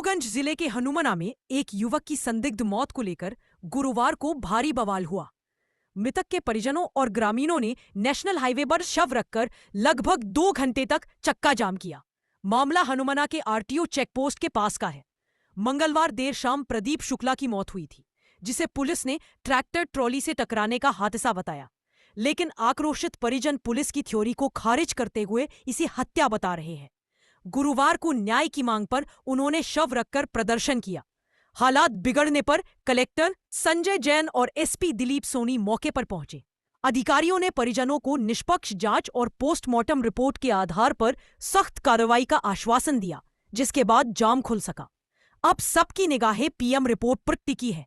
नौगंज जिले के हनुमना में एक युवक की संदिग्ध मौत को लेकर गुरुवार को भारी बवाल हुआ। मृतक के परिजनों और ग्रामीणों ने नेशनल हाईवे पर शव रखकर लगभग 2 घंटे तक चक्का जाम किया। मामला हनुमना के आरटीओ चेकपोस्ट के पास का है। मंगलवार देर शाम प्रदीप शुक्ला की मौत हुई थी, जिसे पुलिस ने ट्रैक्टर ट्रॉली से टकराने का हादसा बताया। लेकिन आक्रोशित परिजन पुलिस की थ्योरी को खारिज करते हुए इसे हत्या बता रहे हैं। गुरुवार को न्याय की मांग पर उन्होंने शव रखकर प्रदर्शन किया। हालात बिगड़ने पर कलेक्टर संजय जैन और एसपी दिलीप सोनी मौके पर पहुंचे। अधिकारियों ने परिजनों को निष्पक्ष जांच और पोस्टमार्टम रिपोर्ट के आधार पर सख्त कार्रवाई का आश्वासन दिया, जिसके बाद जाम खुल सका। अब सबकी निगाहें पीएम रिपोर्ट पर टिकी है।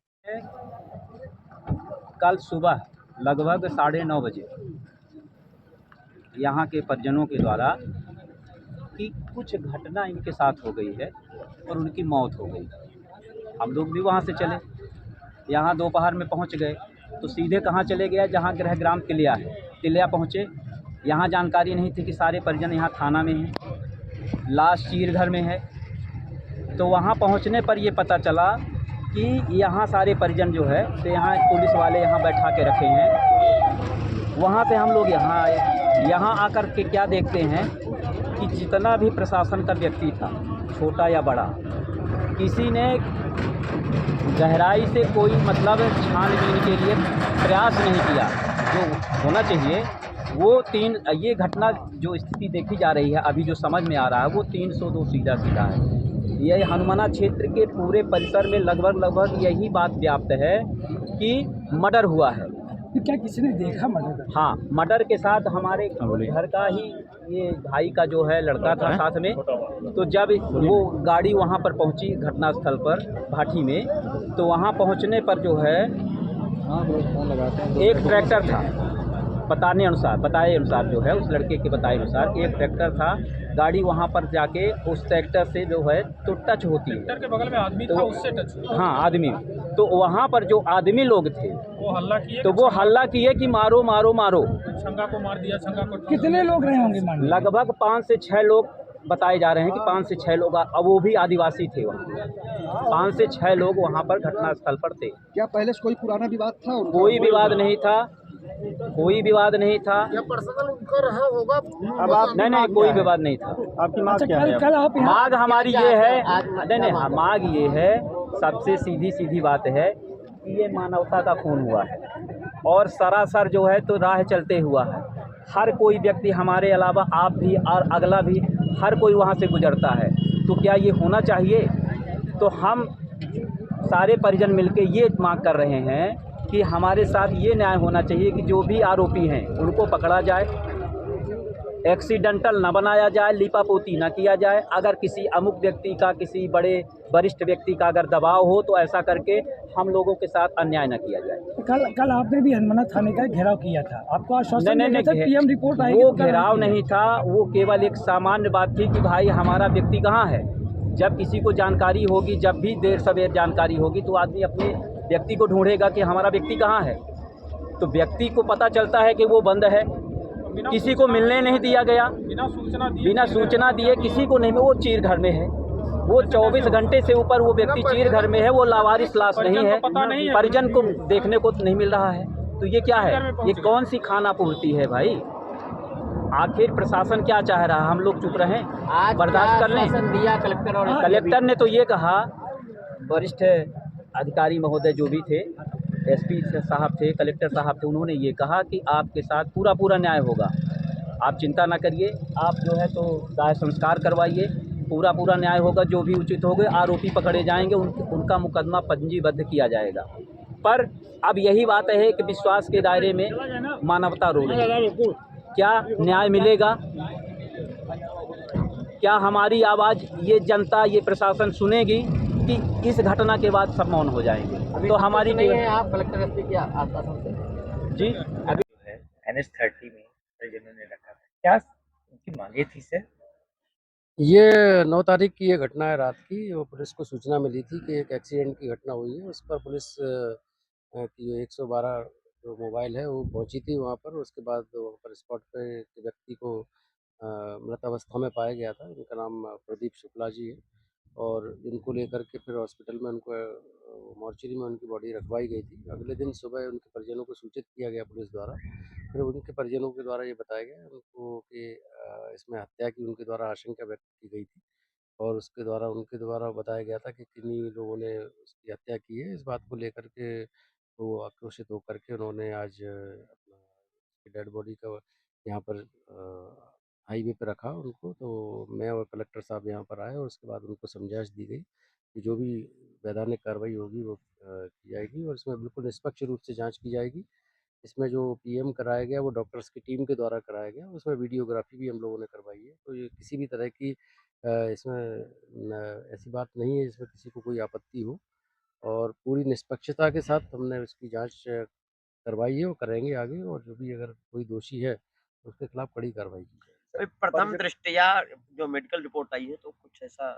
कल सुबह लगभग 9:30 बजे यहाँ के परिजनों के द्वारा कि कुछ घटना इनके साथ हो गई है और उनकी मौत हो गई। हम लोग भी वहाँ से चले, यहाँ दोपहर में पहुँच गए तो सीधे कहाँ चले गया, जहाँ गृह ग्राम तिलिया है। तिलिया पहुँचे, यहाँ जानकारी नहीं थी कि सारे परिजन यहाँ थाना में हैं, लाश चीर घर में है। तो वहाँ पहुँचने पर ये पता चला कि यहाँ सारे परिजन जो है तो यहाँ पुलिस वाले यहाँ बैठा के रखे हैं। वहाँ से हम लोग यहाँ आए। यहाँ आकर के क्या देखते हैं कि जितना भी प्रशासन का व्यक्ति था, छोटा या बड़ा, किसी ने गहराई से कोई मतलब छानबीन के लिए प्रयास नहीं किया। जो होना चाहिए वो ये घटना जो स्थिति देखी जा रही है अभी जो समझ में आ रहा है वो 302 सीधा सीधा है। यह हनुमाना क्षेत्र के पूरे परिसर में लगभग यही बात व्याप्त है कि मर्डर हुआ है। क्या किसी ने देखा मर्डर? हाँ, मर्डर के साथ हमारे घर का ही ये भाई का जो है लड़का था साथ में। तो जब वो गाड़ी वहाँ पर पहुँची घटनास्थल पर भाटी में, तो वहाँ पहुँचने पर जो है एक ट्रैक्टर था। बताए अनुसार जो है उस लड़के के बताए अनुसार एक ट्रैक्टर था। गाड़ी वहाँ पर जाके उस ट्रैक्टर से जो है तो टच होती है। ट्रैक्टर के बगल में आदमी था, उससे टच हुआ। हाँ, आदमी। तो वहाँ पर जो आदमी लोग थे वो हल्ला किए कि मारो मारो मारो। छंगा को मार दिया, छंगा को। कितने लोग रहे होंगे? लगभग 5 से 6 लोग बताए जा रहे हैं कि 5 से 6 लोग, अब वो भी आदिवासी थे वहाँ। 5 से 6 लोग वहाँ पर घटनास्थल पर थे। क्या पहले से कोई पुराना विवाद था? कोई विवाद नहीं था, कोई विवाद नहीं था। प्रशासन उनका रहा होगा। अब आप नहीं, कोई विवाद नहीं था। आपकी मांग क्या है? मांग हमारी ये है, नहीं, मांग ये है, सबसे सीधी बात है कि ये मानवता का खून हुआ है और सरासर जो है तो राह चलते हुआ है। हर कोई व्यक्ति, हमारे अलावा आप भी और अगला भी, हर कोई वहाँ से गुजरता है। तो क्या ये होना चाहिए? तो हम सारे परिजन मिलके ये मांग कर रहे हैं कि हमारे साथ ये न्याय होना चाहिए कि जो भी आरोपी हैं उनको पकड़ा जाए, एक्सीडेंटल न बनाया जाए, लीपापोती न किया जाए। अगर किसी अमुक व्यक्ति का, किसी बड़े वरिष्ठ व्यक्ति का अगर दबाव हो तो ऐसा करके हम लोगों के साथ अन्याय न किया जाए। कल आपने भी हनुमाना थाने का घेराव किया था, आपको आश्वासन दिया था पीएम रिपोर्ट आएगी? वो घेराव नहीं था, वो केवल एक सामान्य बात थी कि भाई हमारा व्यक्ति कहाँ है। जब किसी को जानकारी होगी, जब भी देर सवेर जानकारी होगी तो आदमी अपने व्यक्ति को ढूंढेगा कि हमारा व्यक्ति कहाँ है। तो व्यक्ति को पता चलता है कि वो बंद है, किसी को मिलने नहीं दिया गया, बिना सूचना दिए किसी को नहीं। वो चीर घर में है, वो 24 घंटे से ऊपर वो व्यक्ति चीर घर में है, वो लावारिस लाश नहीं है, परिजन को देखने को नहीं मिल रहा है। तो ये क्या है? ये कौन सी खाना पूर्ति है भाई? आखिर प्रशासन क्या चाह रहा है? हम लोग चुप रहें, बर्दाश्त कर लें? दिया कलेक्टर ने तो ये कहा, वरिष्ठ अधिकारी महोदय जो भी थे, एसपी साहब थे, कलेक्टर साहब थे, उन्होंने ये कहा कि आपके साथ पूरा न्याय होगा, आप चिंता ना करिए, आप जो है तो दाह संस्कार करवाइए, पूरा न्याय होगा, जो भी उचित होगा, आरोपी पकड़े जाएंगे, उनका मुकदमा पंजीबद्ध किया जाएगा। पर अब यही बात है कि विश्वास के दायरे में मानवता रो रही है। क्या न्याय मिलेगा? क्या हमारी आवाज़ ये जनता, ये प्रशासन सुनेगी कि इस घटना के बाद सब मौन हो जाएंगे? तो हमारी नहीं है, आप कलेक्टर एसपी के आश्वासन से जी अभी जो है NH30 में जिन्होंने रखा था, क्या उनकी मांगे थी सर? ये 9 तारीख की ये घटना है रात की। वो पुलिस को सूचना मिली थी कि एक एक्सीडेंट की घटना हुई है। उस पर पुलिस की 112 जो मोबाइल है वो पहुंची थी वहां पर। उसके बाद वहाँ पर स्पॉट पे एक व्यक्ति को मृत अवस्था में पाया गया था। उनका नाम प्रदीप शुक्ला जी है और इनको लेकर के फिर हॉस्पिटल में उनको मॉर्चरी में उनकी बॉडी रखवाई गई थी। अगले दिन सुबह उनके परिजनों को सूचित किया गया पुलिस द्वारा। फिर उनके परिजनों के द्वारा ये बताया गया उनको कि इसमें हत्या की उनके द्वारा आशंका व्यक्त की गई थी और उनके द्वारा बताया गया था कि किन्हीं लोगों ने उसकी हत्या की है। इस बात को लेकर के वो आक्रोशित होकर के उन्होंने आज अपना डेड बॉडी का यहाँ पर हाईवे पे रखा उनको। तो मैं और कलेक्टर साहब यहाँ पर आए और उसके बाद उनको समझाइश दी गई कि जो भी वैधानिक कार्रवाई होगी वो की जाएगी और इसमें बिल्कुल निष्पक्ष रूप से जाँच की जाएगी। इसमें जो पीएम कराया गया वो डॉक्टर्स की टीम के द्वारा कराया गया, उसमें वीडियोग्राफी भी हम लोगों ने करवाई है। तो ये किसी भी तरह की इसमें ऐसी बात नहीं है जिसमें किसी को कोई आपत्ति हो और पूरी निष्पक्षता के साथ हमने उसकी जाँच करवाई है और करेंगे आगे और जो भी अगर कोई दोषी है तो उसके खिलाफ कड़ी कार्रवाई की जाएगी। प्रथम दृष्टया जो मेडिकल रिपोर्ट आई है तो कुछ ऐसा